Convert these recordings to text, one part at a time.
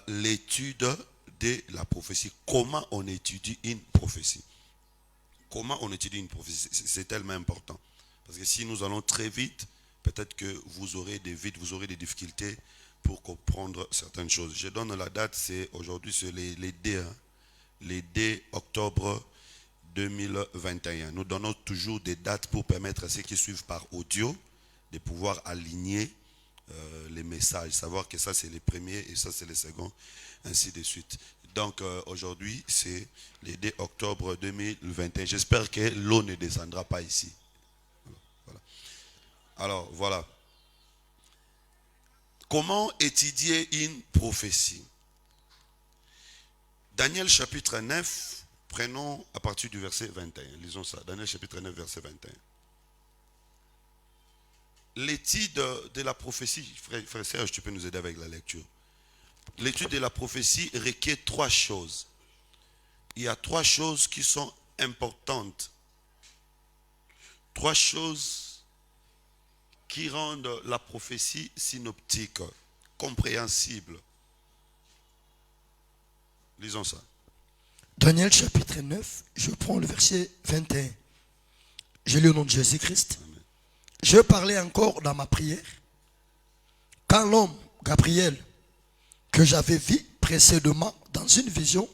l'étude de la prophétie. Comment on étudie une prophétie? Comment on étudie une prophétie? C'est tellement important. Parce que si nous allons très vite, peut-être que vous aurez des difficultés pour comprendre certaines choses. Je donne la date, c'est aujourd'hui, c'est les D, hein, les D octobre 2021. Nous donnons toujours des dates pour permettre à ceux qui suivent par audio de pouvoir aligner les messages, savoir que ça c'est les premiers et ça c'est les seconds, ainsi de suite. Donc aujourd'hui c'est le 2 octobre 2021. J'espère que l'eau ne descendra pas ici. Voilà. Alors voilà. Comment étudier une prophétie? Daniel chapitre 9, prenons à partir du verset 21. Lisons ça. Daniel chapitre 9, verset 21. L'étude de la prophétie, frère Serge, tu peux nous aider avec la lecture. L'étude de la prophétie requiert trois choses. Il y a trois choses qui sont importantes. Trois choses qui rendent la prophétie synoptique, compréhensible. Lisons ça. Daniel chapitre 9, je prends le verset 21. Je lis au nom de Jésus-Christ. Amen. Je parlais encore dans ma prière quand l'homme, Gabriel, que j'avais vu précédemment dans une vision,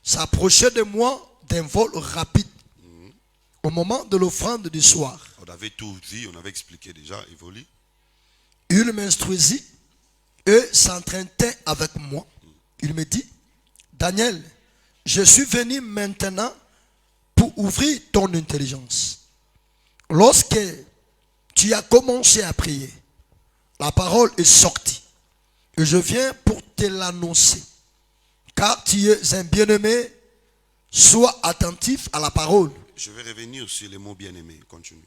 s'approchait de moi d'un vol rapide au moment de l'offrande du soir. On avait tout vu, on avait expliqué déjà, évolue. Il m'instruisit et s'entretenait avec moi. Il me dit, Daniel, je suis venu maintenant pour ouvrir ton intelligence. Lorsque tu as commencé à prier, la parole est sortie. Et je viens pour te l'annoncer. Car tu es un bien-aimé, sois attentif à la parole. Je vais revenir sur les mots bien-aimés. Continue.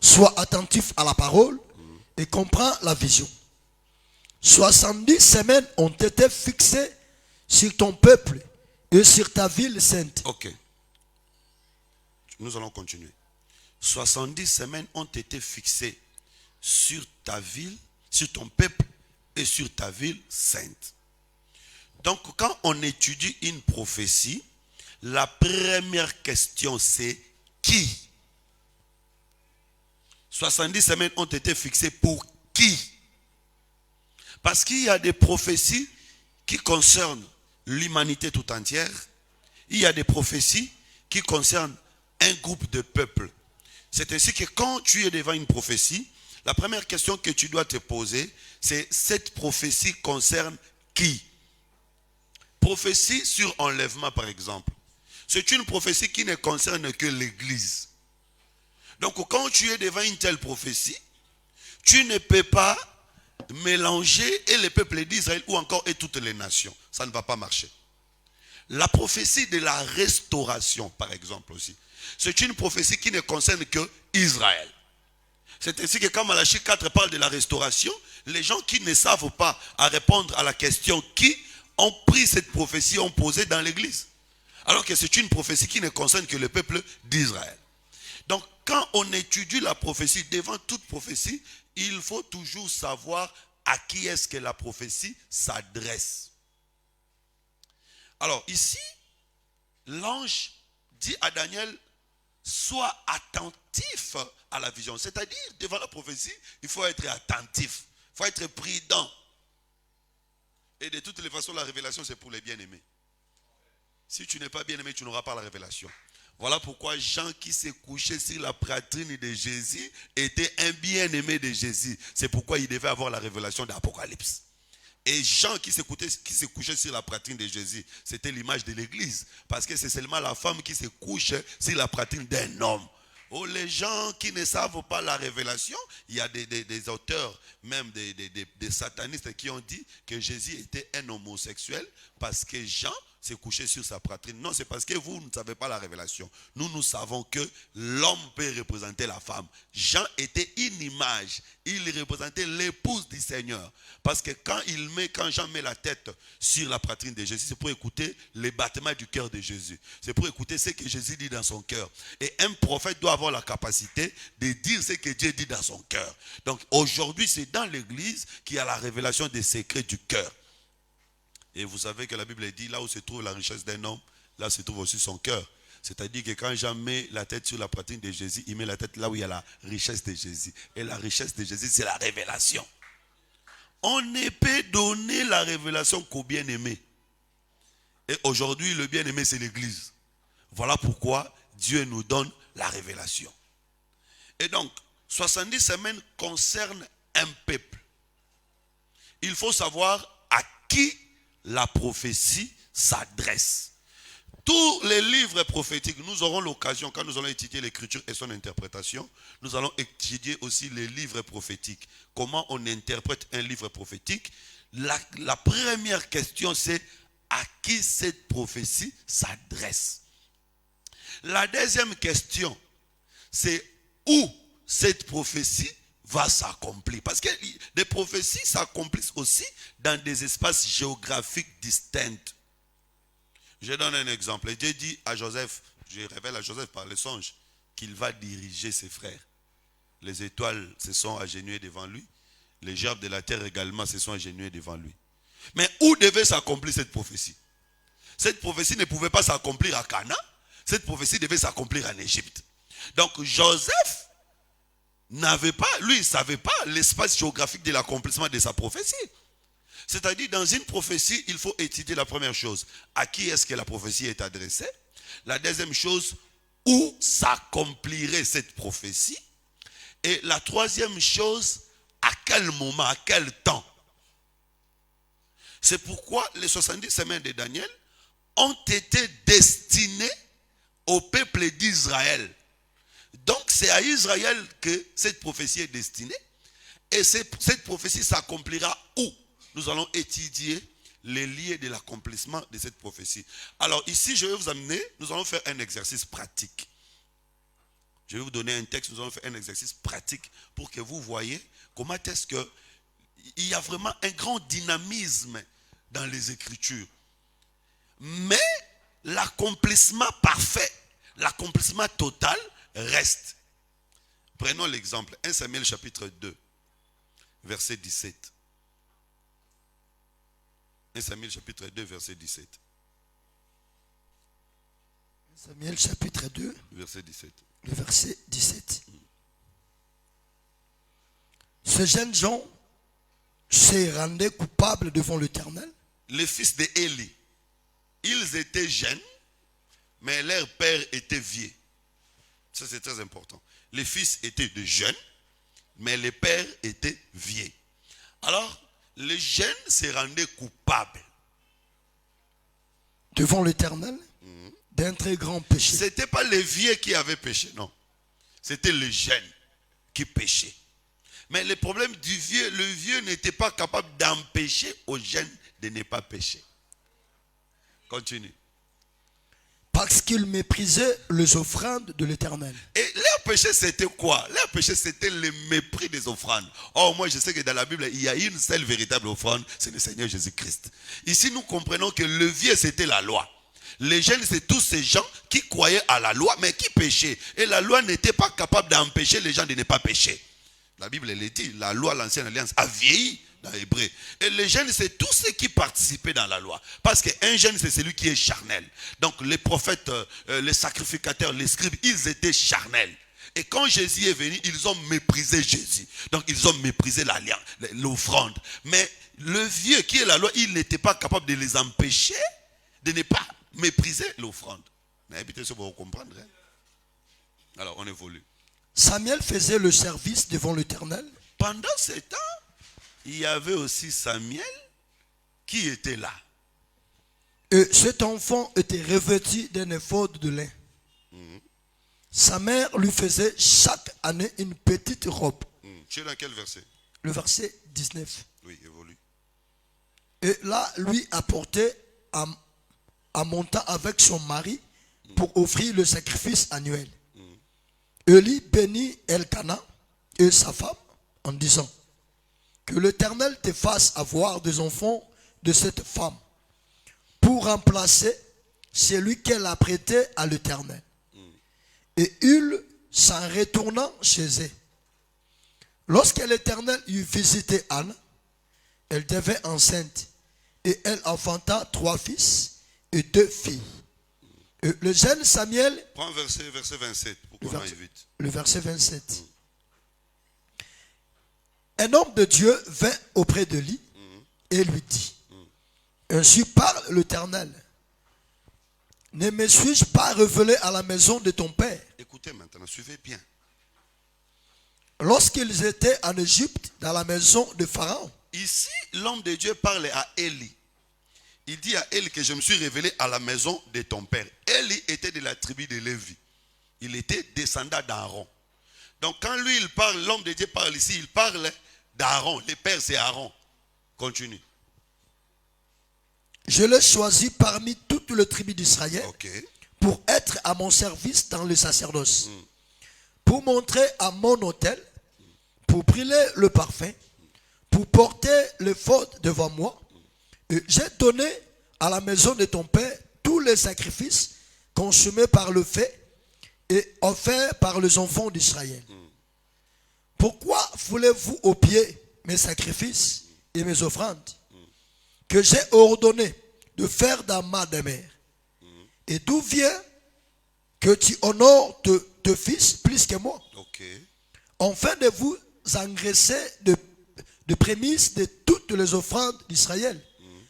Sois attentif à la parole et comprends la vision. 70 semaines ont été fixées sur ton peuple et sur ta ville sainte. Ok. Nous allons continuer. 70 semaines ont été fixées sur ta ville, sur ton peuple et sur ta ville sainte. Donc, quand on étudie une prophétie, la première question c'est qui? 70 semaines ont été fixées pour qui? Parce qu'il y a des prophéties qui concernent l'humanité tout entière. Il y a des prophéties qui concernent un groupe de peuples. C'est ainsi que quand tu es devant une prophétie, la première question que tu dois te poser, c'est cette prophétie concerne qui? Prophétie sur enlèvement par exemple. C'est une prophétie qui ne concerne que l'Église. Donc quand tu es devant une telle prophétie, tu ne peux pas mélanger et le peuple d'Israël ou encore et toutes les nations. Ça ne va pas marcher. La prophétie de la restauration par exemple aussi. C'est une prophétie qui ne concerne que Israël. C'est ainsi que quand Malachie 4 parle de la restauration, les gens qui ne savent pas à répondre à la question qui ont pris cette prophétie, ont posé dans l'église. Alors que c'est une prophétie qui ne concerne que le peuple d'Israël. Donc quand on étudie la prophétie, devant toute prophétie, il faut toujours savoir à qui est-ce que la prophétie s'adresse. Alors ici, l'ange dit à Daniel, sois attentif à la vision. C'est-à-dire, devant la prophétie, il faut être attentif, il faut être prudent. Et de toutes les façons, la révélation, c'est pour les bien-aimés. Si tu n'es pas bien-aimé, tu n'auras pas la révélation. Voilà pourquoi Jean qui s'est couché sur la poitrine de Jésus était un bien-aimé de Jésus. C'est pourquoi il devait avoir la révélation d'Apocalypse. Et Jean qui s'est couché sur la poitrine de Jésus, c'était l'image de l'église. Parce que c'est seulement la femme qui se couche sur la poitrine d'un homme. Oh, les gens qui ne savent pas la révélation, il y a des auteurs, même des satanistes qui ont dit que Jésus était un homosexuel parce que Jean s'est couché sur sa poitrine. Non, c'est parce que vous ne savez pas la révélation. Nous savons que l'homme peut représenter la femme. Jean était une image. Il représentait l'épouse du Seigneur. Parce que quand Jean met la tête sur la poitrine de Jésus, c'est pour écouter les battements du cœur de Jésus. C'est pour écouter ce que Jésus dit dans son cœur. Et un prophète doit avoir la capacité de dire ce que Dieu dit dans son cœur. Donc aujourd'hui, c'est dans l'église qu'il y a la révélation des secrets du cœur. Et vous savez que la Bible dit, là où se trouve la richesse d'un homme, là se trouve aussi son cœur. C'est-à-dire que quand Jean met la tête sur la poitrine de Jésus, il met la tête là où il y a la richesse de Jésus. Et la richesse de Jésus, c'est la révélation. On ne peut donner la révélation qu'au bien-aimé. Et aujourd'hui, le bien-aimé, c'est l'Église. Voilà pourquoi Dieu nous donne la révélation. Et donc, 70 semaines concernent un peuple. Il faut savoir à qui la prophétie s'adresse. Tous les livres prophétiques, nous aurons l'occasion, quand nous allons étudier l'écriture et son interprétation, nous allons étudier aussi les livres prophétiques. Comment on interprète un livre prophétique? La première question, c'est à qui cette prophétie s'adresse. La deuxième question, c'est où cette prophétie va s'accomplir. Parce que des prophéties s'accomplissent aussi dans des espaces géographiques distincts. Je donne un exemple. Dieu dit à Joseph, je révèle à Joseph par le songe, qu'il va diriger ses frères. Les étoiles se sont agenouillées devant lui. Les gerbes de la terre également se sont agenouillées devant lui. Mais où devait s'accomplir cette prophétie? Cette prophétie ne pouvait pas s'accomplir à Cana. Cette prophétie devait s'accomplir en Égypte. Donc Joseph n'avait pas, lui il ne savait pas l'espace géographique de l'accomplissement de sa prophétie. C'est-à-dire, dans une prophétie, il faut étudier la première chose. À qui est-ce que la prophétie est adressée? La deuxième chose, où s'accomplirait cette prophétie? Et la troisième chose, à quel moment, à quel temps? C'est pourquoi les 70 semaines de Daniel ont été destinées au peuple d'Israël. Donc, c'est à Israël que cette prophétie est destinée. Et cette prophétie s'accomplira où? Nous allons étudier les liens de l'accomplissement de cette prophétie. Alors ici, je vais vous amener, nous allons faire un exercice pratique. Je vais vous donner un texte, nous allons faire un exercice pratique pour que vous voyez comment est-ce qu'il y a vraiment un grand dynamisme dans les Écritures. Mais l'accomplissement parfait, l'accomplissement total reste. Prenons l'exemple, 1 Samuel chapitre 2, verset 17. 1 Samuel chapitre 2, verset 17. Samuel chapitre 2, verset 17. Le verset 17. Ce jeune Jean se rendait coupable devant l'Éternel. Les fils d'Élie, ils étaient jeunes, mais leur père était vieux. Ça c'est très important. Les fils étaient de jeunes, mais les pères étaient vieux. Alors, les jeunes se rendaient coupables devant l'Éternel d'un très grand péché. Ce n'était pas les vieux qui avaient péché, non. C'était les jeunes qui péchaient. Mais le problème du vieux, le vieux n'était pas capable d'empêcher aux jeunes de ne pas pécher. Continue. Parce qu'ils méprisaient les offrandes de l'Éternel. Et leur péché c'était quoi? Leur péché c'était le mépris des offrandes. Or moi je sais que dans la Bible il y a une seule véritable offrande, c'est le Seigneur Jésus-Christ. Ici nous comprenons que le vieux c'était la loi. Les jeunes c'est tous ces gens qui croyaient à la loi mais qui péchaient. Et la loi n'était pas capable d'empêcher les gens de ne pas pécher. La Bible elle dit, la loi, l'ancienne alliance a vieilli dans l'hébreu. Et les jeunes, c'est tous ceux qui participaient dans la loi. Parce qu'un jeune, c'est celui qui est charnel. Donc les prophètes, les sacrificateurs, les scribes, ils étaient charnels. Et quand Jésus est venu, ils ont méprisé Jésus. Donc ils ont méprisé l'alliance, l'offrande. Mais le vieux qui est la loi, il n'était pas capable de les empêcher de ne pas mépriser l'offrande. Mais écoutez, ça vous comprendre. Alors on évolue. Samuel faisait le service devant l'Éternel. Pendant ce temps, il y avait aussi Samuel qui était là. Et cet enfant était revêtu d'un éphod de lin. Sa mère lui faisait chaque année une petite robe. Tu es dans quel verset? Le verset 19. Oui, évolue. Et là, lui apportait en montant avec son mari pour offrir le sacrifice annuel. Élie bénit Elkana et sa femme en disant: que l'Éternel te fasse avoir des enfants de cette femme pour remplacer celui qu'elle a prêté à l'Éternel. Et il s'en retourna chez eux. Lorsque l'Éternel eut visité Anne, elle devint enceinte Et elle enfanta 3 fils et 2 filles. Le jeune Samuel, Prends verset 27 pour qu'on aille vite. le verset 27. Un homme de Dieu vint auprès de lui et lui dit, ainsi parle l'Éternel, ne me suis-je pas révélé à la maison de ton père? Écoutez maintenant, suivez bien. Lorsqu'ils étaient en Égypte, dans la maison de Pharaon. Ici, l'homme de Dieu parle à Élie. Il dit à Élie que je me suis révélé à la maison de ton père. Élie était de la tribu de Lévi. Il était descendant d'Aaron. Donc quand lui il parle, l'homme de Dieu parle ici, il parle d'Aaron. Le père c'est Aaron. Continue. Je l'ai choisi parmi toutes les tribus d'Israël Okay. pour être à mon service dans le sacerdoce, pour montrer à mon autel, pour brûler le parfum, pour porter les fautes devant moi. Et j'ai donné à la maison de ton père tous les sacrifices consumés par le feu et offerts par les enfants d'Israël. Pourquoi voulez-vous au pied mes sacrifices et mes offrandes que j'ai ordonné de faire dans ma demeure? Et d'où vient que tu honores tes fils plus que moi? Okay. Enfin de vous engraisser de prémices de toutes les offrandes d'Israël,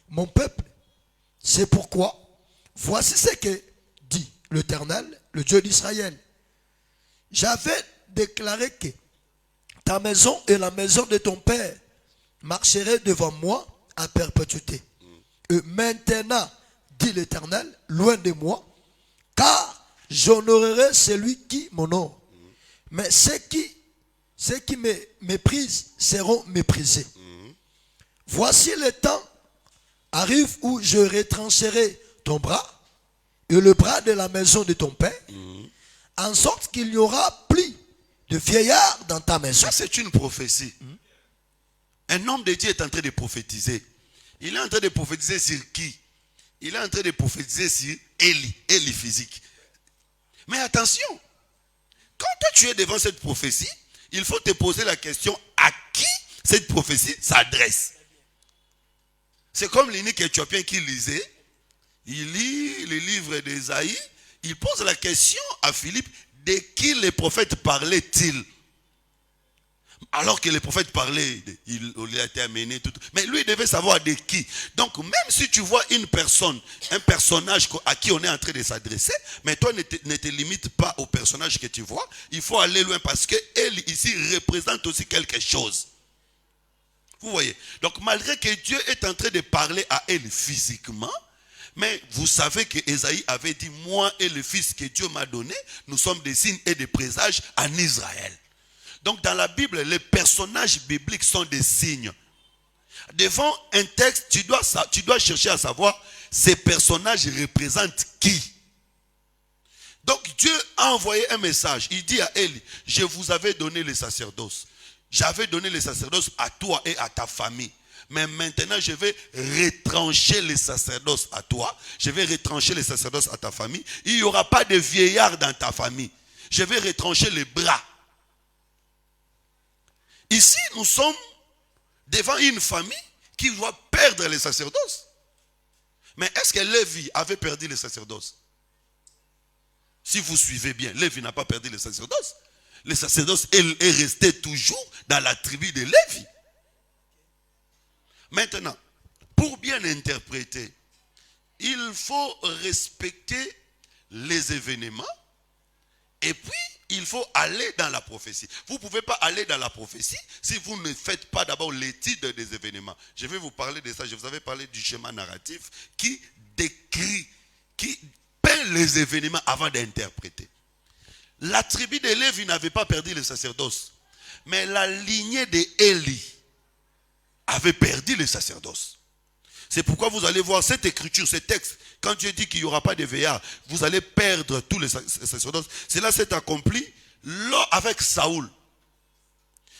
mon peuple. C'est pourquoi, voici ce que dit l'Éternel, le Dieu d'Israël. J'avais déclaré que ta maison et la maison de ton père marcheraient devant moi à perpétuité. Et maintenant, dit l'Éternel, loin de moi, car j'honorerai celui qui m'honore. Mais ceux qui me méprisent seront méprisés. Voici le temps arrive où je retrancherai ton bras et le bras de la maison de ton père, en sorte qu'il n'y aura plus de vieillards dans ta maison. Ça c'est une prophétie. Un homme de Dieu est en train de prophétiser. Il est en train de prophétiser sur qui? Il est en train de prophétiser sur Élie physique. Mais attention, quand toi tu es devant cette prophétie, il faut te poser la question à qui cette prophétie s'adresse. C'est comme l'unique éthiopien qui lisait. Il lit le livre d'Ésaïe. Il pose la question à Philippe, de qui les prophètes parlaient-ils? Alors que les prophètes parlaient, il a été amené, tout. Mais lui il devait savoir de qui. Donc même si tu vois une personne, un personnage à qui on est en train de s'adresser, mais toi ne te limites pas au personnage que tu vois. Il faut aller loin parce qu'elle ici représente aussi quelque chose. Vous voyez? Donc malgré que Dieu est en train de parler à elle physiquement, mais vous savez que Ésaïe avait dit, moi et le fils que Dieu m'a donné, nous sommes des signes et des présages en Israël. Donc dans la Bible, les personnages bibliques sont des signes. Devant un texte, tu dois chercher à savoir ces personnages représentent qui. Donc Dieu a envoyé un message. Il dit à Élie, je vous avais donné le sacerdoce. J'avais donné le sacerdoce à toi et à ta famille. Mais maintenant, je vais retrancher les sacerdoces à toi. Je vais retrancher les sacerdoces à ta famille. Il n'y aura pas de vieillards dans ta famille. Je vais retrancher les bras. Ici, nous sommes devant une famille qui doit perdre les sacerdoces. Mais est-ce que Lévi avait perdu les sacerdoces? Si vous suivez bien, Lévi n'a pas perdu les sacerdoces. Les sacerdoces est resté toujours dans la tribu de Lévi. Maintenant, pour bien interpréter, il faut respecter les événements et puis il faut aller dans la prophétie. Vous ne pouvez pas aller dans la prophétie si vous ne faites pas d'abord l'étude des événements. Je vais vous parler de ça. Je vous avais parlé du schéma narratif qui décrit, qui peint les événements avant d'interpréter. La tribu de Lévi n'avait pas perdu le sacerdoce, mais la lignée d'Élie avait perdu le sacerdoce. C'est pourquoi vous allez voir cette écriture, ce texte, quand Dieu dit qu'il n'y aura pas de veillard, vous allez perdre tous les sacerdoces. Cela s'est accompli avec Saoul.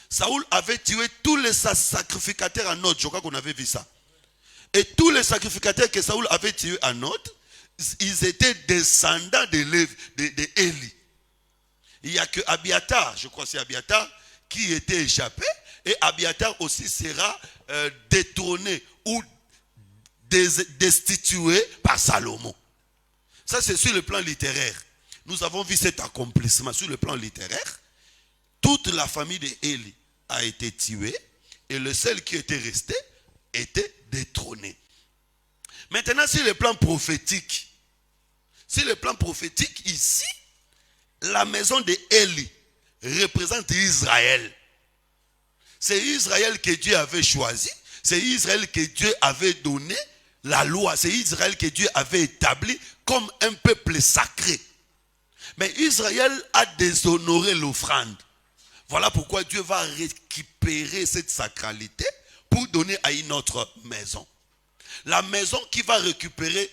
Saoul avait tué tous les sacrificateurs en Nod. Je crois qu'on avait vu ça. Et tous les sacrificateurs que Saoul avait tués en Nod, ils étaient descendants d'Élie. Il n'y a que Abiatar, je crois que c'est Abiatar, qui était échappé. Et Abiatar aussi sera détrôné ou destitué par Salomon. Ça, c'est sur le plan littéraire. Nous avons vu cet accomplissement sur le plan littéraire. Toute la famille d'Élie a été tuée et le seul qui était resté était détrôné. Maintenant, sur le plan prophétique, ici, la maison d'Élie représente Israël. C'est Israël que Dieu avait choisi. C'est Israël que Dieu avait donné la loi. C'est Israël que Dieu avait établi comme un peuple sacré. Mais Israël a déshonoré l'offrande. Voilà pourquoi Dieu va récupérer cette sacralité pour donner à une autre maison. La maison qui va récupérer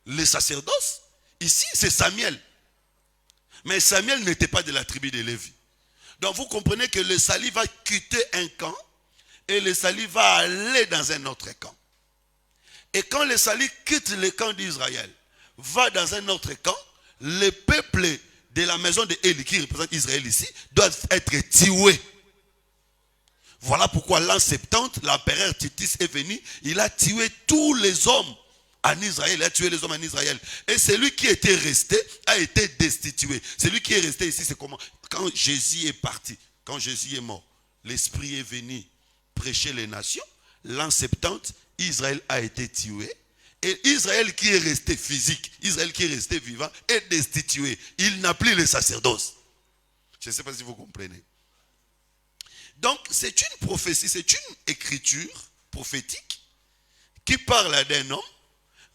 le sacerdoce, ici c'est Samuel. Mais Samuel n'était pas de la tribu de Lévi. Donc vous comprenez que le salut va quitter un camp et le salut va aller dans un autre camp. Et quand le salut quitte le camp d'Israël, va dans un autre camp, le peuple de la maison d'Élie qui représente Israël ici doit être tué. Voilà pourquoi l'an 70, l'empereur Titus est venu, il a tué tous les hommes en Israël, il a tué les hommes en Israël. Et celui qui était resté a été destitué. Celui qui est resté ici, c'est comment? Quand Jésus est parti, quand Jésus est mort, l'Esprit est venu prêcher les nations. L'an 70, Israël a été tué. Et Israël qui est resté physique, Israël qui est resté vivant, est destitué. Il n'a plus le sacerdoce. Je ne sais pas si vous comprenez. Donc, c'est une prophétie, c'est une écriture prophétique qui parle d'un homme,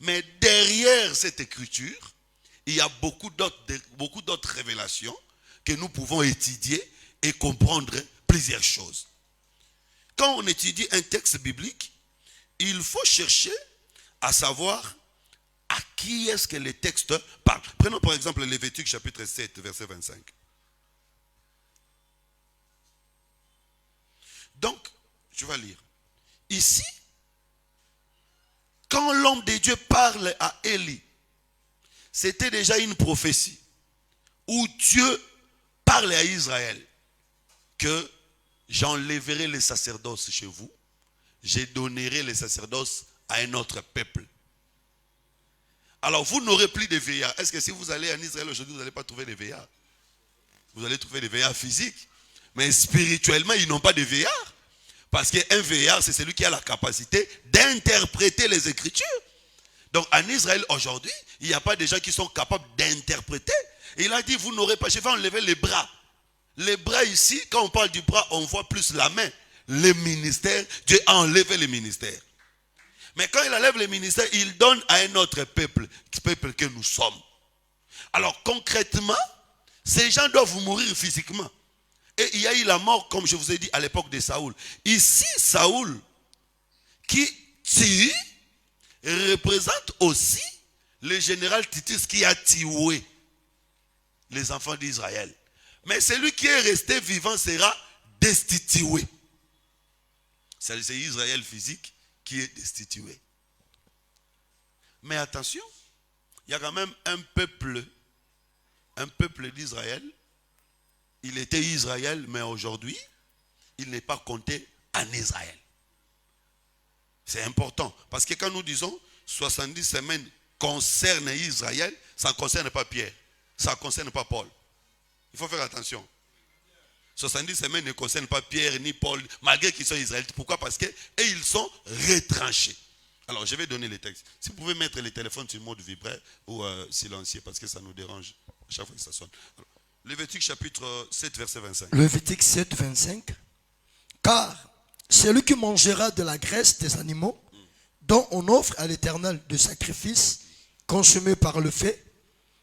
mais derrière cette écriture, il y a beaucoup d'autres révélations que nous pouvons étudier et comprendre plusieurs choses. Quand on étudie un texte biblique, il faut chercher à savoir à qui est-ce que le texte parle. Prenons par exemple Lévitique chapitre 7, verset 25. Donc, je vais lire. Ici, quand l'homme de Dieu parle à Élie, c'était déjà une prophétie où Dieu parle à Israël que j'enlèverai les sacerdoces chez vous, je donnerai les sacerdoces à un autre peuple. Alors vous n'aurez plus de veillards. Est-ce que si vous allez en Israël aujourd'hui, vous n'allez pas trouver des veillards? Vous allez trouver des veillards physiques. Mais spirituellement, ils n'ont pas de veillards. Parce qu'un veillard, c'est celui qui a la capacité d'interpréter les Écritures. Donc en Israël aujourd'hui, il n'y a pas de gens qui sont capables d'interpréter. Et il a dit, vous n'aurez pas, je vais enlever les bras. Les bras ici, quand on parle du bras, on voit plus la main. Les ministères, Dieu a enlevé les ministères. Mais quand il enlève les ministères, il donne à un autre peuple, peuple que nous sommes. Alors concrètement, ces gens doivent mourir physiquement. Et il y a eu la mort, comme je vous ai dit, à l'époque de Saoul. Ici, Saoul, qui tue, représente aussi le général Titus qui a tué les enfants d'Israël. Mais celui qui est resté vivant sera destitué. C'est Israël physique qui est destitué. Mais attention, il y a quand même un peuple d'Israël. Il était Israël, mais aujourd'hui, il n'est pas compté en Israël. C'est important. Parce que quand nous disons 70 semaines concernent Israël, ça ne concerne pas Pierre. Ça ne concerne pas Paul. Il faut faire attention. 70 semaines ne concernent pas Pierre ni Paul, malgré qu'ils sont israélites. Pourquoi? Parce qu'ils sont retranchés. Alors, je vais donner les textes. Si vous pouvez mettre les téléphones sur mode vibré ou silencieux, parce que ça nous dérange à chaque fois que ça sonne. Alors, Lévitique chapitre 7, verset 25. Lévitique 7, 25. Car celui qui mangera de la graisse des animaux, dont on offre à l'Éternel de sacrifices consumés par le feu,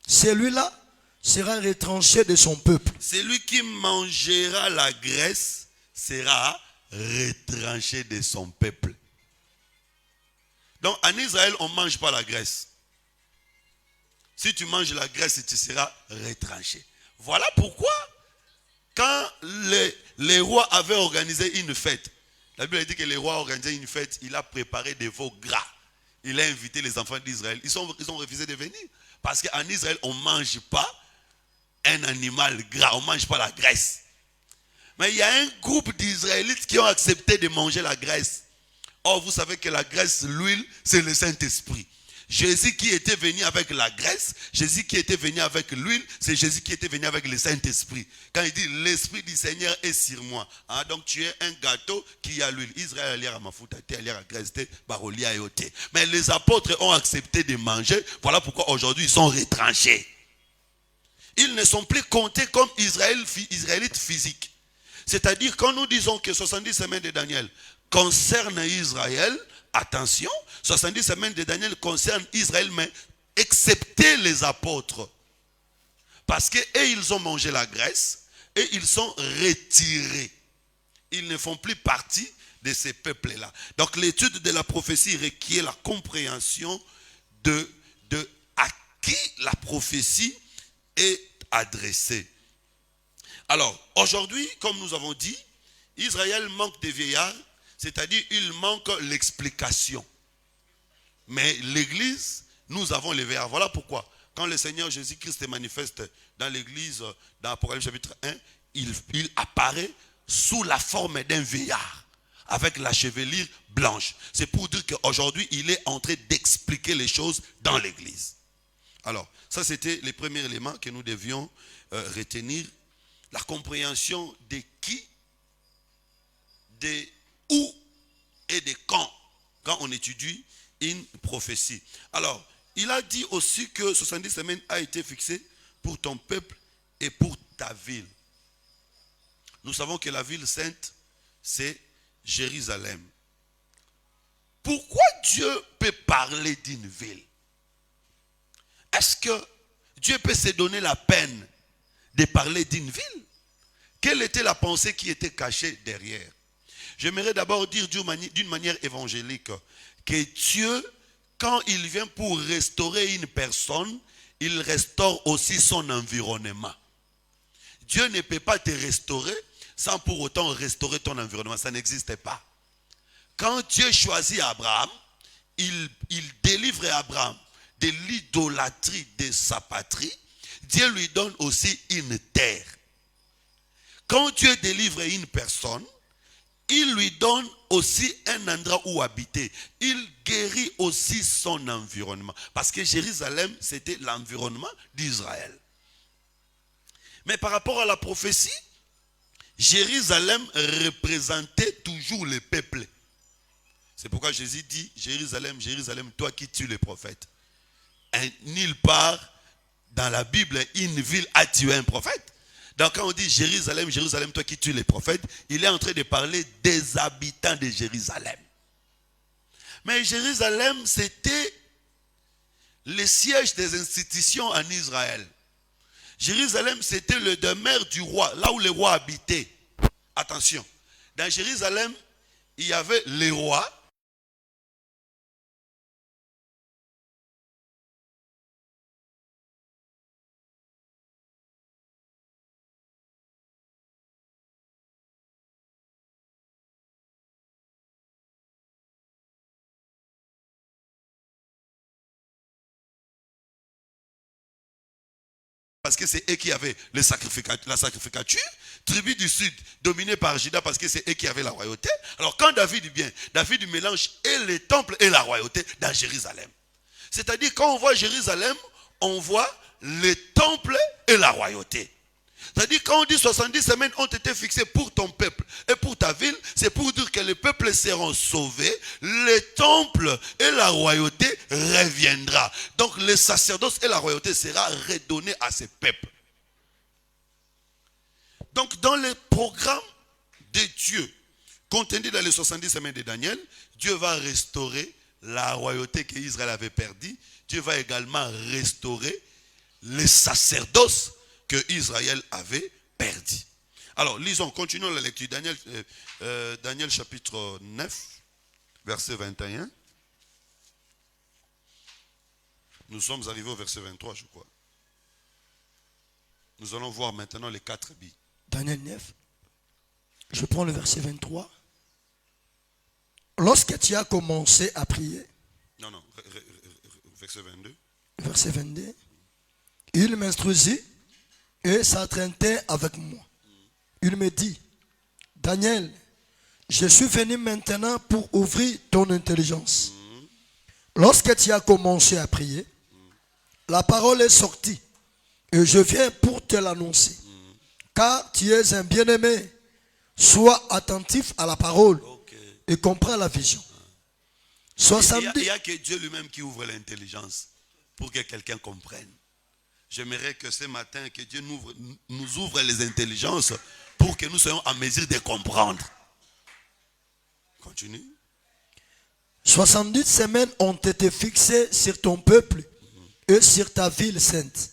celui-là sera retranché de son peuple. Celui qui mangera la graisse sera retranché de son peuple. Donc en Israël, on ne mange pas la graisse. Si tu manges la graisse, tu seras retranché. Voilà pourquoi, quand les rois avaient organisé une fête, la Bible dit que les rois ont organisé une fête, il a préparé des veaux gras. Il a invité les enfants d'Israël. Ils ont refusé de venir. Parce qu'en Israël, on ne mange pas un animal gras, on ne mange pas la graisse. Mais il y a un groupe d'Israélites qui ont accepté de manger la graisse. Or, vous savez que la graisse, l'huile, c'est le Saint-Esprit. Jésus qui était venu avec la graisse, Jésus qui était venu avec l'huile, c'est Jésus qui était venu avec le Saint-Esprit. Quand il dit l'Esprit du Seigneur est sur moi. Ah, donc tu es un gâteau qui a l'huile. Israël a ma foute, a la graisse, barolia et oté. Mais les apôtres ont accepté de manger. Voilà pourquoi aujourd'hui ils sont retranchés. Ils ne sont plus comptés comme Israélites physiques. C'est-à-dire quand nous disons que 70 semaines de Daniel concernent Israël, attention, 70 semaines de Daniel concernent Israël, mais excepté les apôtres. Parce qu'eux, ils ont mangé la graisse et ils sont retirés. Ils ne font plus partie de ces peuples-là. Donc l'étude de la prophétie requiert la compréhension de à qui la prophétie est adressée. Alors, aujourd'hui, comme nous avons dit, Israël manque des vieillards, c'est-à-dire il manque l'explication. Mais l'église, nous avons les vieillards. Voilà pourquoi, quand le Seigneur Jésus-Christ se manifeste dans l'église, dans Apocalypse chapitre 1, il apparaît sous la forme d'un vieillard, avec la chevelure blanche. C'est pour dire qu'aujourd'hui, il est en train d'expliquer les choses dans l'église. Alors, ça c'était les premiers éléments que nous devions retenir. La compréhension de qui, de où et de quand on étudie une prophétie. Alors, il a dit aussi que 70 semaines a été fixé pour ton peuple et pour ta ville. Nous savons que la ville sainte, c'est Jérusalem. Pourquoi Dieu peut parler d'une ville? Est-ce que Dieu peut se donner la peine de parler d'une ville? Quelle était la pensée qui était cachée derrière? J'aimerais d'abord dire d'une manière évangélique que Dieu, quand il vient pour restaurer une personne, il restaure aussi son environnement. Dieu ne peut pas te restaurer sans pour autant restaurer ton environnement. Ça n'existe pas. Quand Dieu choisit Abraham, il délivre Abraham de l'idolâtrie de sa patrie. Dieu lui donne aussi une terre. Quand Dieu délivre une personne, il lui donne aussi un endroit où habiter. Il guérit aussi son environnement. Parce que Jérusalem, c'était l'environnement d'Israël. Mais par rapport à la prophétie, Jérusalem représentait toujours le peuple. C'est pourquoi Jésus dit, Jérusalem, Jérusalem, toi qui tues les prophètes. Nulle part dans la Bible, une ville a tué un prophète. Donc quand on dit Jérusalem, Jérusalem, toi qui tues les prophètes, il est en train de parler des habitants de Jérusalem. Mais Jérusalem, c'était le siège des institutions en Israël. Jérusalem, c'était le demeure du roi, là où les rois habitaient. Attention, dans Jérusalem, il y avait les rois. Parce que c'est eux qui avaient la sacrificature. Tribu du sud, dominée par Juda, parce que c'est eux qui avaient la royauté. Alors quand David vient, David mélange et le temple et la royauté dans Jérusalem. C'est-à-dire quand on voit Jérusalem, on voit le temple et la royauté. C'est-à-dire quand on dit 70 semaines ont été fixées pour ton peuple et pour ta ville, c'est pour dire que les peuples seront sauvés, le temple et la royauté reviendra. Donc le sacerdoce et la royauté sera redonné à ces peuples. Donc dans le programme de Dieu, contenu dans les 70 semaines de Daniel, Dieu va restaurer la royauté qu'Israël avait perdue. Dieu va également restaurer le sacerdoce que Israël avait perdu. Alors, lisons, continuons la lecture. Daniel chapitre 9, verset 21. Nous sommes arrivés au verset 23, je crois. Nous allons voir maintenant les 4 billes. Daniel 9, je prends le verset 23. Lorsque tu as commencé à prier. Non, verset 22. Verset 22. Il m'instruisit et s'entraînait avec moi. Il me dit, Daniel, je suis venu maintenant pour ouvrir ton intelligence. Lorsque tu as commencé à prier, la parole est sortie et je viens pour te l'annoncer. Car tu es un bien-aimé. Sois attentif à la parole et comprends la vision. Il n'y a que Dieu lui-même qui ouvre l'intelligence pour que quelqu'un comprenne. J'aimerais que ce matin, que Dieu nous ouvre les intelligences pour que nous soyons en mesure de comprendre. Continue. 70 semaines ont été fixées sur ton peuple et sur ta ville sainte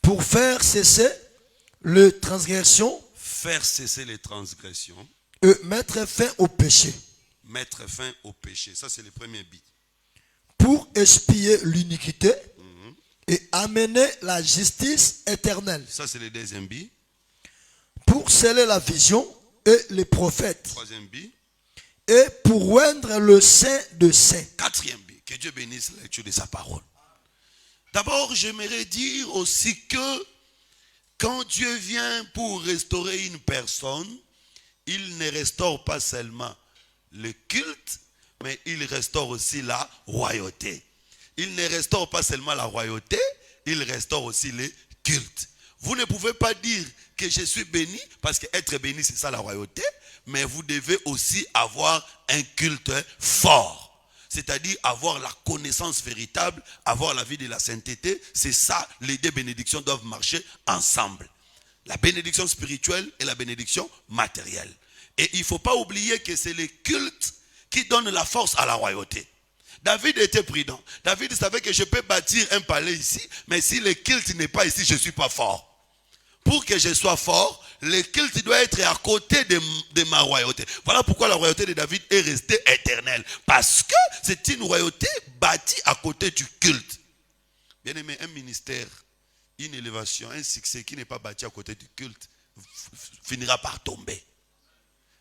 pour faire cesser les transgressions. Faire cesser les transgressions. Et mettre fin au péché. Mettre fin au péché. Ça, c'est le premier but. Pour expier l'iniquité et amener la justice éternelle. Ça, c'est le deuxième but. Pour sceller la vision et les prophètes. Troisième but. Et pour oindre le Saint de Saints. Quatrième but. Que Dieu bénisse la lecture de sa parole. D'abord, j'aimerais dire aussi que quand Dieu vient pour restaurer une personne, il ne restaure pas seulement le culte, mais il restaure aussi la royauté. Il ne restaure pas seulement la royauté, il restaure aussi le culte. Vous ne pouvez pas dire que je suis béni, parce qu'être béni, c'est ça la royauté, mais vous devez aussi avoir un culte fort. C'est-à-dire avoir la connaissance véritable, avoir la vie de la sainteté. C'est ça, les deux bénédictions doivent marcher ensemble. La bénédiction spirituelle et la bénédiction matérielle. Et il ne faut pas oublier que c'est le culte qui donne la force à la royauté. David était prudent. David savait que je peux bâtir un palais ici, mais si le culte n'est pas ici, je ne suis pas fort. Pour que je sois fort, le culte doit être à côté de ma royauté. Voilà pourquoi la royauté de David est restée éternelle. Parce que c'est une royauté bâtie à côté du culte. Bien aimé, un ministère, une élévation, un succès qui n'est pas bâti à côté du culte finira par tomber.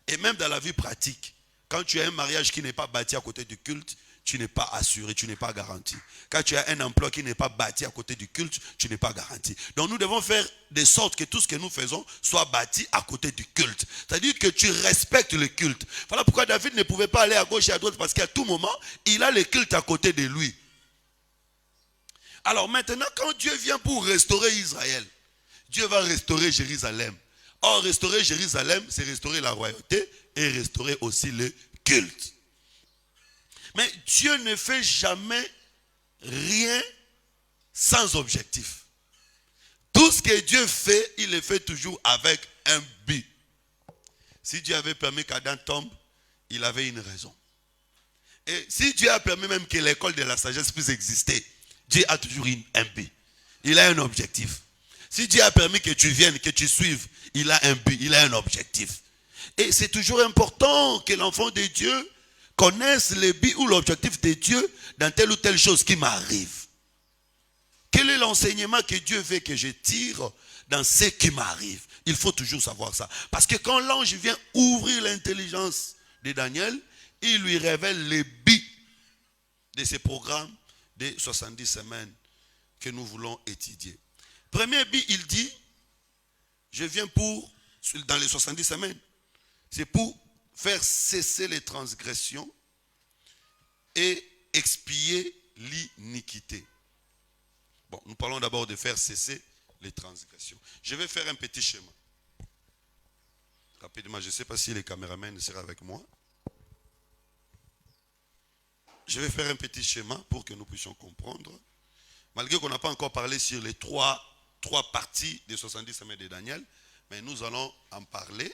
Et même dans la vie pratique, quand tu as un mariage qui n'est pas bâti à côté du culte, tu n'es pas assuré, tu n'es pas garanti. Quand tu as un emploi qui n'est pas bâti à côté du culte, tu n'es pas garanti. Donc nous devons faire de sorte que tout ce que nous faisons soit bâti à côté du culte. C'est-à-dire que tu respectes le culte. Voilà pourquoi David ne pouvait pas aller à gauche et à droite, parce qu'à tout moment, il a le culte à côté de lui. Alors maintenant, quand Dieu vient pour restaurer Israël, Dieu va restaurer Jérusalem. Or, restaurer Jérusalem, c'est restaurer la royauté et restaurer aussi le culte. Mais Dieu ne fait jamais rien sans objectif. Tout ce que Dieu fait, il le fait toujours avec un but. Si Dieu avait permis qu'Adam tombe, il avait une raison. Et si Dieu a permis même que l'école de la sagesse puisse exister, Dieu a toujours un but. Il a un objectif. Si Dieu a permis que tu viennes, que tu suives, il a un but, il a un objectif. Et c'est toujours important que l'enfant de Dieu connaisse le but ou l'objectif de Dieu dans telle ou telle chose qui m'arrive. Quel est l'enseignement que Dieu veut que je tire dans ce qui m'arrive? Il faut toujours savoir ça. Parce que quand l'ange vient ouvrir l'intelligence de Daniel, il lui révèle le but de ce programme de 70 semaines que nous voulons étudier. Premier but, il dit, je viens dans les 70 semaines, c'est pour faire cesser les transgressions et expier l'iniquité. Bon, nous parlons d'abord de faire cesser les transgressions. Je vais faire un petit schéma. Rapidement, je ne sais pas si les caméramans seront avec moi. Je vais faire un petit schéma pour que nous puissions comprendre. Malgré qu'on n'a pas encore parlé sur les trois parties des 70 semaines de Daniel, mais nous allons en parler.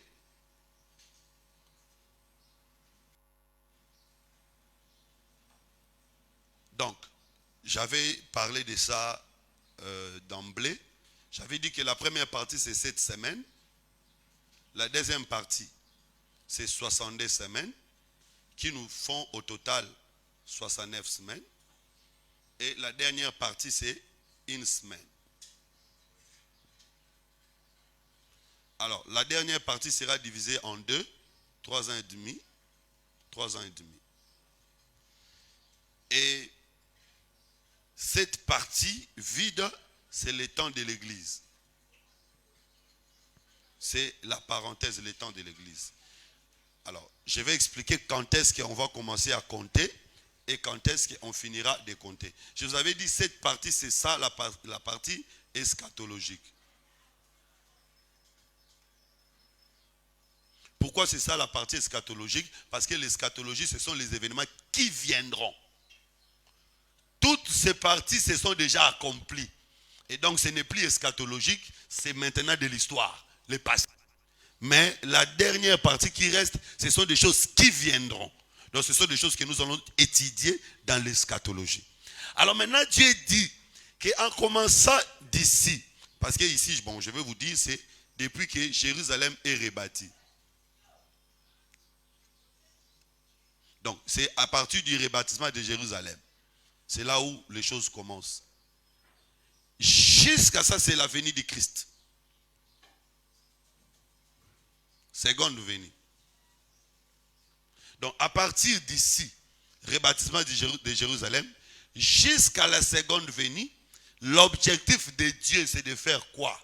Donc, j'avais parlé de ça d'emblée. J'avais dit que la première partie, c'est 7 semaines. La deuxième partie, c'est 62 semaines, qui nous font au total 69 semaines. Et la dernière partie, c'est une semaine. Alors, la dernière partie sera divisée en deux, 3 ans et demi, 3 ans et demi. Et cette partie vide, c'est le temps de l'église. C'est la parenthèse, le temps de l'église. Alors, je vais expliquer quand est-ce qu'on va commencer à compter et quand est-ce qu'on finira de compter. Je vous avais dit, cette partie, c'est ça la partie eschatologique. Pourquoi c'est ça la partie eschatologique? Parce que l'eschatologie, ce sont les événements qui viendront. Toutes ces parties se sont déjà accomplies. Et donc ce n'est plus eschatologique, c'est maintenant de l'histoire, le passé. Mais la dernière partie qui reste, ce sont des choses qui viendront. Donc ce sont des choses que nous allons étudier dans l'eschatologie. Alors maintenant Dieu dit qu'en commençant d'ici, parce que ici, bon, je vais vous dire, c'est depuis que Jérusalem est rebâtie. Donc, c'est à partir du rebâtissement de Jérusalem. C'est là où les choses commencent. Jusqu'à ça, c'est la venue du Christ. Seconde venue. Donc, à partir d'ici, rebâtissement de Jérusalem, jusqu'à la seconde venue, l'objectif de Dieu, c'est de faire quoi?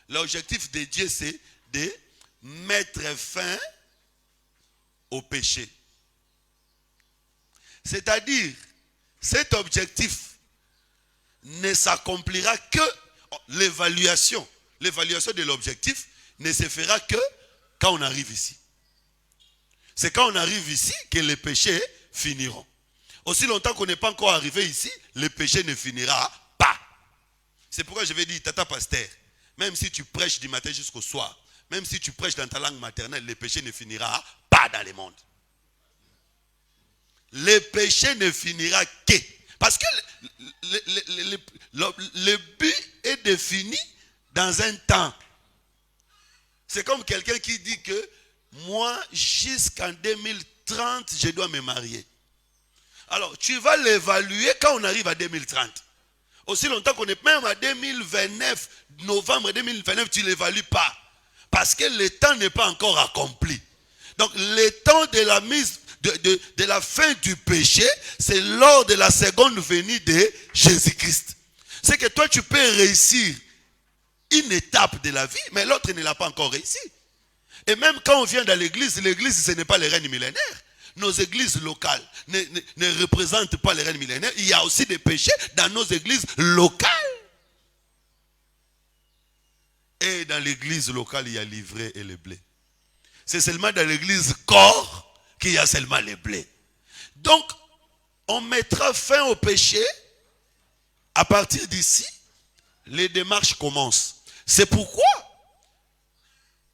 L'objectif de Dieu, c'est de mettre fin au péché. C'est-à-dire, cet objectif ne s'accomplira que l'évaluation. L'évaluation de l'objectif ne se fera que quand on arrive ici. C'est quand on arrive ici que les péchés finiront. Aussi longtemps qu'on n'est pas encore arrivé ici, le péché ne finira pas. C'est pourquoi je vais dire, tata pasteur, même si tu prêches du matin jusqu'au soir, même si tu prêches dans ta langue maternelle, le péché ne finira pas dans le monde. Le péché ne finira que. Parce que le but est défini dans un temps. C'est comme quelqu'un qui dit que moi, jusqu'en 2030, je dois me marier. Alors, tu vas l'évaluer quand on arrive à 2030. Aussi longtemps qu'on est même à 2029, novembre 2029, tu ne l'évalues pas. Parce que le temps n'est pas encore accompli. Donc, le temps de la mise de la fin du péché, c'est lors de la seconde venue de Jésus-Christ. C'est que toi, tu peux réussir une étape de la vie, mais l'autre ne l'a pas encore réussi. Et même quand on vient dans l'église, ce n'est pas les règnes millénaires. Nos églises locales ne représentent pas les règnes millénaires. Il y a aussi des péchés dans nos églises locales. Et dans l'église locale, il y a l'ivraie et le blé. C'est seulement dans l'église corps qu'il y a seulement le blé. Donc, on mettra fin au péché. À partir d'ici, les démarches commencent. C'est pourquoi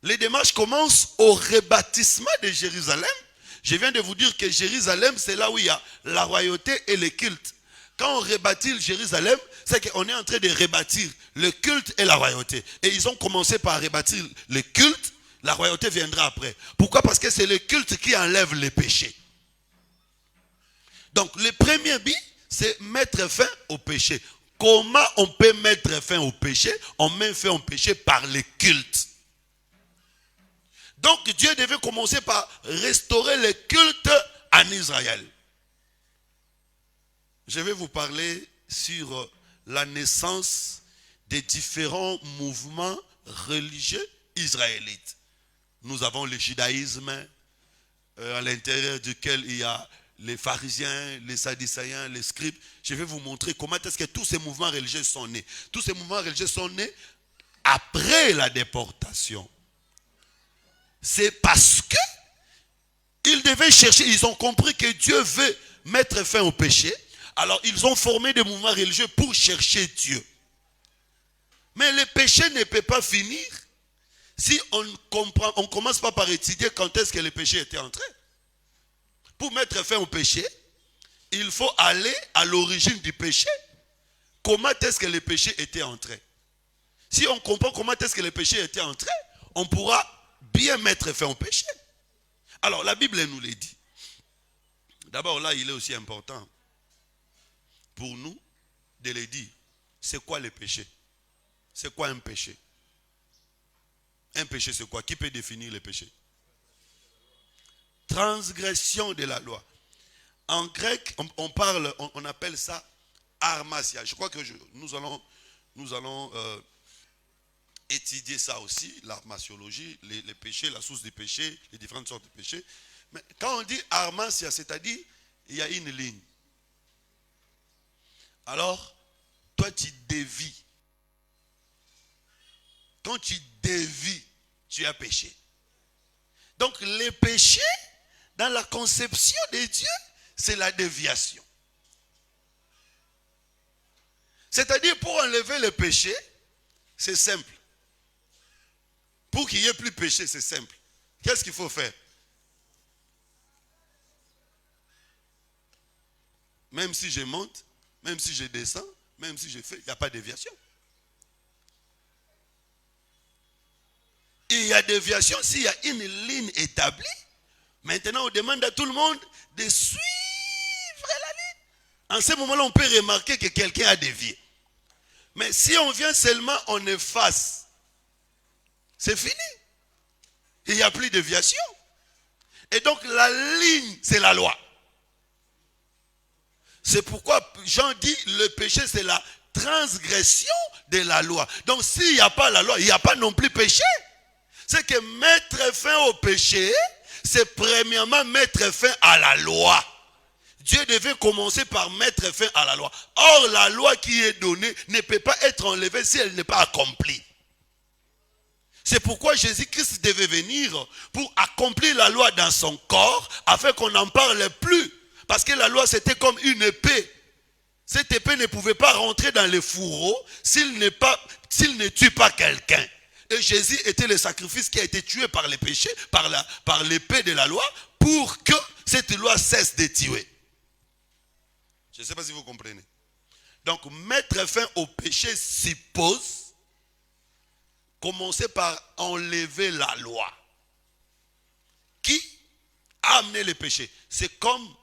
les démarches commencent au rebâtissement de Jérusalem. Je viens de vous dire que Jérusalem, c'est là où il y a la royauté et le culte. Quand on rebâtit Jérusalem, c'est qu'on est en train de rebâtir le culte et la royauté. Et ils ont commencé par rebâtir le culte, la royauté viendra après. Pourquoi? Parce que c'est le culte qui enlève les péchés. Donc le premier but, c'est mettre fin au péché. Comment on peut mettre fin au péché? On met fin au péché par le culte. Donc Dieu devait commencer par restaurer le culte en Israël. Je vais vous parler sur la naissance des différents mouvements religieux israélites. Nous avons le judaïsme, à l'intérieur duquel il y a les pharisiens, les sadducéens, les scribes. Je vais vous montrer comment est-ce que tous ces mouvements religieux sont nés. Tous ces mouvements religieux sont nés après la déportation. C'est parce que ils devaient chercher, ils ont compris que Dieu veut mettre fin au péché. Alors ils ont formé des mouvements religieux pour chercher Dieu. Mais le péché ne peut pas finir si on ne commence pas par étudier quand est-ce que le péché était entré. Pour mettre fin au péché, il faut aller à l'origine du péché. Comment est-ce que le péché était entré? Si on comprend comment est-ce que le péché était entré, on pourra bien mettre fin au péché. Alors la Bible nous le dit. D'abord là, il est aussi important pour nous de le dire. C'est quoi le péché? C'est quoi un péché? Un péché, c'est quoi? Qui peut définir le péché? Transgression de la loi. En grec, on appelle ça armasia. Je crois que nous allons étudié ça aussi, la massiologie, les péchés, la source des péchés, les différentes sortes de péchés. Mais quand on dit armasia, c'est-à-dire, il y a une ligne. Alors, toi tu dévies. Quand tu dévies, tu as péché. Donc les péchés, dans la conception de Dieu, c'est la déviation. C'est-à-dire, pour enlever le péché, c'est simple. Pour qu'il n'y ait plus péché, c'est simple. Qu'est-ce qu'il faut faire? Même si je monte, même si je descends, même si je fais, il n'y a pas de déviation. Il y a déviation s'il y a une ligne établie. Maintenant, on demande à tout le monde de suivre la ligne. En ce moment-là, on peut remarquer que quelqu'un a dévié. Mais si on vient seulement, on efface. C'est fini. Il n'y a plus de déviation. Et donc, la ligne, c'est la loi. C'est pourquoi Jean dit, le péché, c'est la transgression de la loi. Donc, s'il n'y a pas la loi, il n'y a pas non plus péché. C'est que mettre fin au péché, c'est premièrement mettre fin à la loi. Dieu devait commencer par mettre fin à la loi. Or, la loi qui est donnée ne peut pas être enlevée si elle n'est pas accomplie. C'est pourquoi Jésus-Christ devait venir pour accomplir la loi dans son corps, afin qu'on n'en parle plus. Parce que la loi, c'était comme une épée. Cette épée ne pouvait pas rentrer dans le fourreau s'il ne tue pas quelqu'un. Et Jésus était le sacrifice qui a été tué par les péchés, par l'épée de la loi, pour que cette loi cesse de tuer. Je ne sais pas si vous comprenez. Donc, mettre fin au péché suppose commencer par enlever la loi. Qui a amené le péché? C'est comme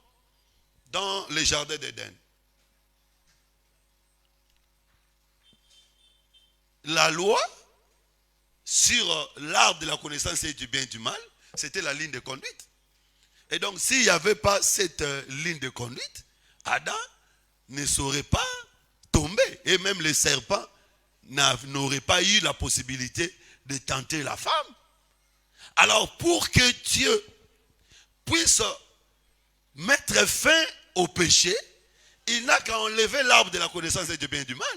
dans le jardin d'Éden. La loi sur l'arbre de la connaissance et du bien et du mal, c'était la ligne de conduite. Et donc, s'il n'y avait pas cette ligne de conduite, Adam ne saurait pas tomber. Et même les serpents n'auraient pas eu la possibilité de tenter la femme. Alors, pour que Dieu puisse mettre fin au péché, il n'a qu'à enlever l'arbre de la connaissance du bien et du mal.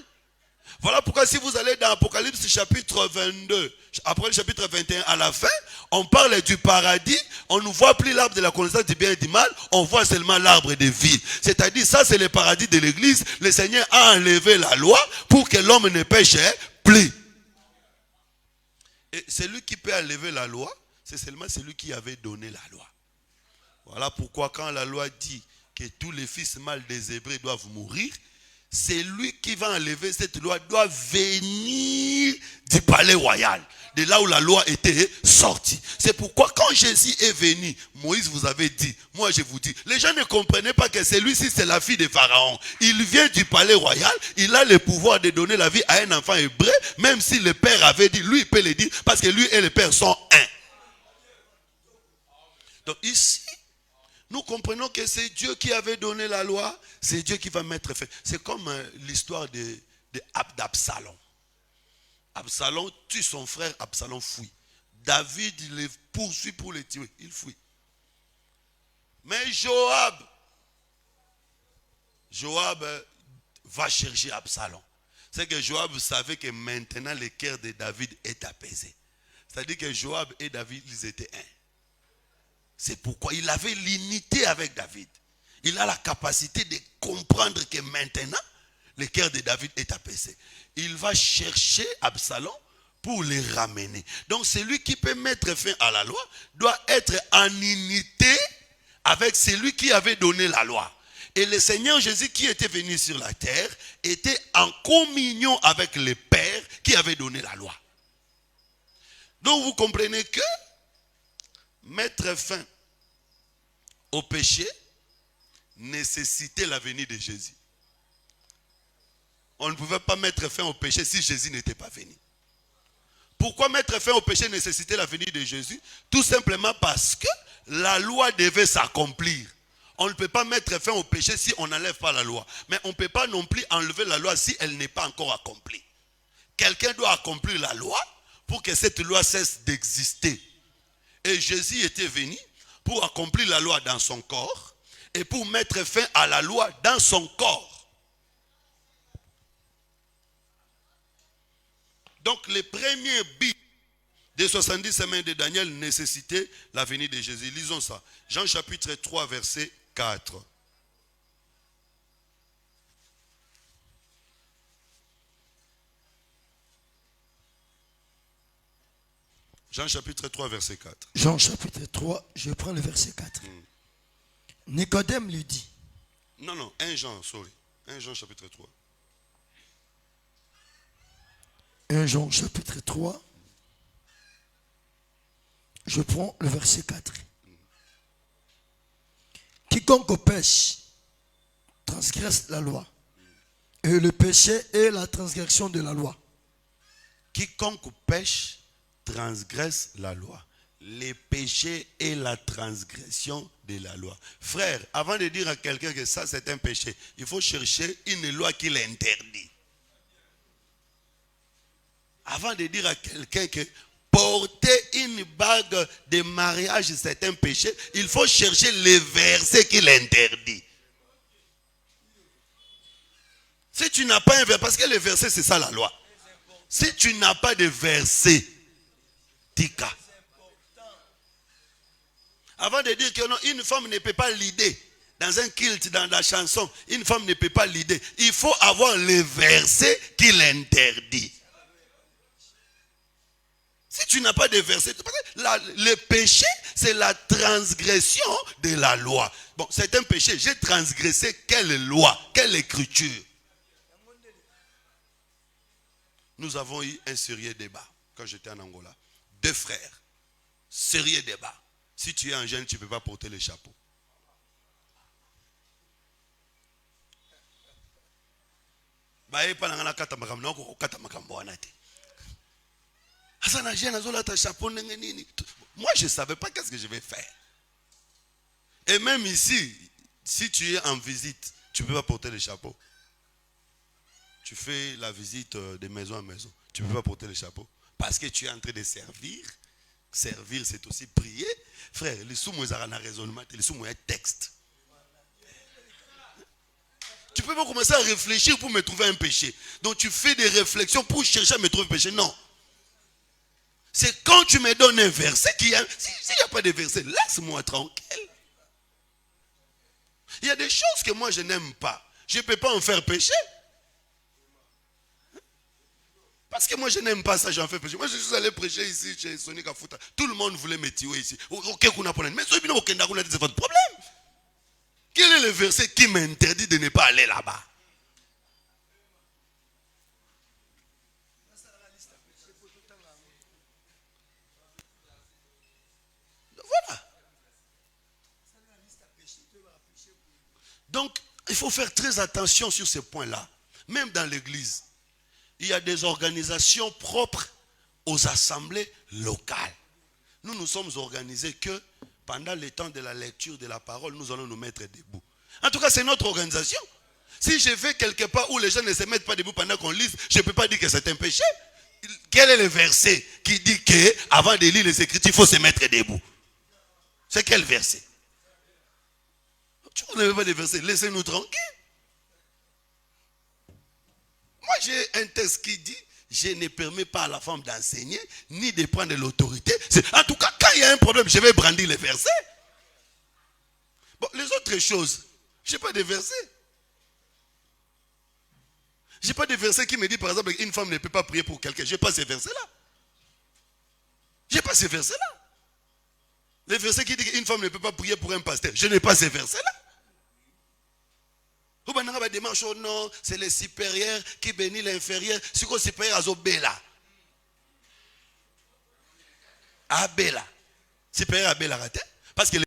Voilà pourquoi si vous allez dans Apocalypse chapitre 22, après le chapitre 21 à la fin, on parle du paradis, on ne voit plus l'arbre de la connaissance du bien et du mal, on voit seulement l'arbre de vie. C'est-à-dire, ça c'est le paradis de l'église. Le Seigneur a enlevé la loi pour que l'homme ne pêche plus. Et celui qui peut enlever la loi, c'est seulement celui qui avait donné la loi. Voilà pourquoi quand la loi dit que tous les fils mâles des Hébreux doivent mourir, c'est lui qui va enlever cette loi, doit venir du palais royal, de là où la loi était sortie. C'est pourquoi quand Jésus est venu, Moïse vous avait dit, moi je vous dis, les gens ne comprenaient pas que celui-ci c'est la fille de Pharaon. Il vient du palais royal, il a le pouvoir de donner la vie à un enfant hébreu, même si le père avait dit, lui il peut le dire, parce que lui et le père sont un. Donc ici, nous comprenons que c'est Dieu qui avait donné la loi, c'est Dieu qui va mettre fin. C'est comme l'histoire d'Absalom. Absalom tue son frère, Absalom fuit. David le poursuit pour le tuer, il fuit. Mais Joab va chercher Absalom. C'est que Joab savait que maintenant le cœur de David est apaisé. C'est-à-dire que Joab et David, ils étaient un. C'est pourquoi il avait l'unité avec David. Il a la capacité de comprendre que maintenant, le cœur de David est apaisé. Il va chercher Absalom pour les ramener. Donc celui qui peut mettre fin à la loi doit être en unité avec celui qui avait donné la loi. Et le Seigneur Jésus qui était venu sur la terre était en communion avec le Père qui avait donné la loi. Donc vous comprenez que mettre fin au péché nécessitait la venue de Jésus. On ne pouvait pas mettre fin au péché si Jésus n'était pas venu. Pourquoi mettre fin au péché nécessitait la venue de Jésus? Tout simplement parce que la loi devait s'accomplir. On ne peut pas mettre fin au péché si on n'enlève pas la loi. Mais on ne peut pas non plus enlever la loi si elle n'est pas encore accomplie. Quelqu'un doit accomplir la loi pour que cette loi cesse d'exister. Et Jésus était venu pour accomplir la loi dans son corps et pour mettre fin à la loi dans son corps. Donc les premiers buts des 70 semaines de Daniel nécessitaient la venue de Jésus. Lisons ça. Jean chapitre 3 verset 4. Jean chapitre 3 verset 4. Jean chapitre 3, je prends le verset 4. Nicodème lui dit. Non, 1 Jean, sorry. 1 Jean chapitre 3. 1 Jean chapitre 3. Je prends le verset 4. Quiconque pêche transgresse la loi. Et le péché est la transgression de la loi. Quiconque pêche transgresse la loi. Les péchés et la transgression de la loi. Frère, avant de dire à quelqu'un que ça c'est un péché, il faut chercher une loi qui l'interdit. Avant de dire à quelqu'un que porter une bague de mariage c'est un péché, il faut chercher les versets qui l'interdit. Si tu n'as pas un verset, parce que les versets c'est ça la loi. Si tu n'as pas de verset, tika. Avant de dire que non, une femme ne peut pas l'idée dans un culte, dans la chanson, une femme ne peut pas l'idée. Il faut avoir les versets qui l'interdit. Si tu n'as pas de versets, le péché, c'est la transgression de la loi. Bon, c'est un péché. J'ai transgressé quelle loi, quelle écriture? Nous avons eu un sérieux débat quand j'étais en Angola. 2 frères. Sérieux débat. Si tu es un jeune, tu ne peux pas porter le chapeau. Moi, je ne savais pas qu'est-ce que je vais faire. Et même ici, si tu es en visite, tu ne peux pas porter le chapeau. Tu fais la visite de maison en maison. Tu ne peux pas porter le chapeau. Parce que tu es en train de servir. Servir, c'est aussi prier. Frère, les sous-mots ont un raisonnement, les sous-mots ont un texte. Tu ne peux pas commencer à réfléchir pour me trouver un péché. Donc tu fais des réflexions pour chercher à me trouver un péché. Non. C'est quand tu me donnes un verset s'il n'y a pas de verset, laisse-moi tranquille. Il y a des choses que moi je n'aime pas. Je ne peux pas en faire péché. Parce que moi je n'aime pas ça, j'en fais péché. Moi je suis allé prêcher ici chez Sonic Afuta. Tout le monde voulait me tuer ici. Mais c'est votre problème. Quel est le verset qui m'interdit de ne pas aller là-bas? Voilà. Donc, il faut faire très attention sur ces points-là. Même dans l'église, il y a des organisations propres aux assemblées locales. Nous nous sommes organisés que pendant le temps de la lecture de la parole, nous allons nous mettre debout. En tout cas, c'est notre organisation. Si je vais quelque part où les gens ne se mettent pas debout pendant qu'on lise, je ne peux pas dire que c'est un péché. Quel est le verset qui dit qu'avant de lire les Écritures, il faut se mettre debout? C'est quel verset? Tu ne connais pas de verset, laissez-nous tranquilles. Moi, j'ai un texte qui dit, je ne permets pas à la femme d'enseigner, ni de prendre l'autorité. En tout cas, quand il y a un problème, je vais brandir les versets. Bon, les autres choses, je n'ai pas de versets. Je n'ai pas de verset qui me dit, par exemple, qu'une femme ne peut pas prier pour quelqu'un. Je n'ai pas ces versets-là. Je n'ai pas ces versets-là. Les versets qui disent qu'une femme ne peut pas prier pour un pasteur. Je n'ai pas ces versets-là. Non, c'est le supérieur qui bénit l'inférieur. C'est quoi le supérieur à Zobela? Abela. Supérieur à Bela raté. Parce que